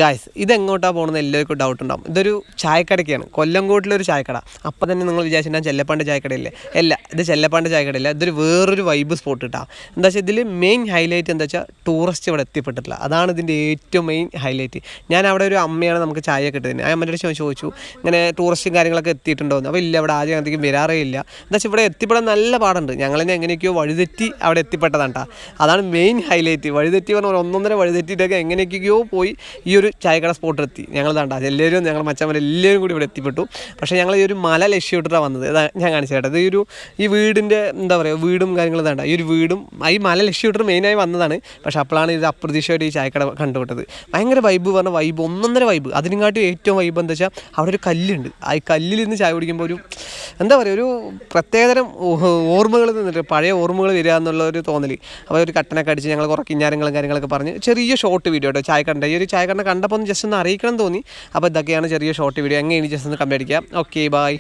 Guys ഇതെങ്ങോട്ടാണ് പോകുന്നത് എല്ലാവർക്കും doubt ഉണ്ടാവും. ഇതൊരു ചായക്കടയ്ക്കാണ്, കൊല്ലംകോട്ടിലൊരു ചായക്കട. അപ്പം തന്നെ നിങ്ങൾ വിചാരിച്ചിട്ടുണ്ടാകും ചെല്ലപ്പാണ്ട് ചായക്കടയില്ലേ. അല്ല, ഇത് ചെല്ലപ്പാണ്ട് ചായക്കടയില്ല, ഇതൊരു വേറൊരു വൈബ് സ്പോട്ട് കിട്ടാം. എന്താ വെച്ചാൽ ഇതിൽ മെയിൻ ഹൈലൈറ്റ് എന്താ വെച്ചാൽ ടൂറിസ്റ്റ് ഇവിടെ എത്തിപ്പെട്ടിട്ടില്ല. അതാണ് ഇതിൻ്റെ ഏറ്റവും മെയിൻ ഹൈലൈറ്റ്. ഞാൻ അവിടെ ഒരു അമ്മയാണ് നമുക്ക് ചായ കിട്ടുന്നത്. ആ അമ്മയുടെ ചോദിച്ചു ഇങ്ങനെ ടൂറിസ്റ്റും കാര്യങ്ങളൊക്കെ എത്തിയിട്ടുണ്ടോയെന്ന്. അപ്പോൾ ഇല്ല, ഇവിടെ ആദ്യം അധികം വരാറേ ഇല്ല. എന്താ വെച്ചാൽ ഇവിടെ എത്തിപ്പെടാൻ നല്ല പാടുണ്ട്. ഞങ്ങളെന്നെ എങ്ങനെയൊക്കെയോ വഴിതെറ്റി അവിടെ എത്തിപ്പെട്ടതാണ് കേട്ടോ. അതാണ് മെയിൻ ഹൈലൈറ്റ്. വഴിതെറ്റി പറഞ്ഞാൽ ഒന്നൊന്നര വഴിതെറ്റിയിട്ടൊക്കെ എങ്ങനെയൊക്കെയോ പോയി ഈ ഒരു ചായക്കട സ്പോട്ട് എത്തി. ഞങ്ങൾ താണ്ട എല്ലാവരും ഞങ്ങൾ മച്ചന്മാരെല്ലാവരും കൂടി ഇവിടെ എത്തിപ്പെട്ടു. പക്ഷേ ഞങ്ങൾ ഈ ഒരു മല ലക്ഷ്യമിട്ടിട്ടാണ് വന്നത്. ഞാൻ കാണിച്ചു കേട്ടോ. ഈ വീടിൻ്റെ എന്താ പറയുക, വീടും കാര്യങ്ങളും താണ്ട ഈ ഒരു വീടും ഈ മല ലക്ഷ്യമിട്ടിട്ട് മെയിനായി വന്നതാണ്. പക്ഷേ അപ്പോഴാണ് ഇത് അപ്രതീക്ഷിതമായിട്ട് ഈ ചായക്കട കണ്ടുവിട്ടത്. ഭയങ്കര വൈബ് പറഞ്ഞ വൈബ്, ഒന്നൊന്നര വൈബ്. അതിനെക്കാട്ടും ഏറ്റവും വൈബ് എന്താ വെച്ചാൽ അവിടെ ഒരു കല്ലുണ്ട്. ആ കല്ലിൽ നിന്ന് ചായ കുടിക്കുമ്പോൾ ഒരു എന്താ പറയുക, ഒരു പ്രത്യേകതരം ഓർമ്മകൾ നിന്നിട്ട് പഴയ ഓർമ്മകൾ വരിക എന്നുള്ള ഒരു തോന്നൽ. അപ്പോൾ ഒരു കട്ടനൊക്കെ അടിച്ച് ഞങ്ങൾ കുറേ കിഞ്ഞാരങ്ങളും കാര്യങ്ങളൊക്കെ പറഞ്ഞ് ചെറിയ ഷോർട്ട് വീഡിയോ കേട്ടോ. ചായക്കട ഈ ഒരു ചായക്കട കണ്ടപ്പോൾ ഒന്ന് ജസ്റ്റ് ഒന്ന് അറിയിക്കണം തോന്നി. അപ്പോൾ ഇതൊക്കെയാണ് ചെറിയ ഷോർട്ട് വീഡിയോ. എങ്ങനെയാണ് ജസ്റ്റ് ഒന്ന് കമ്പയർ അടിക്കാം. Okay, by.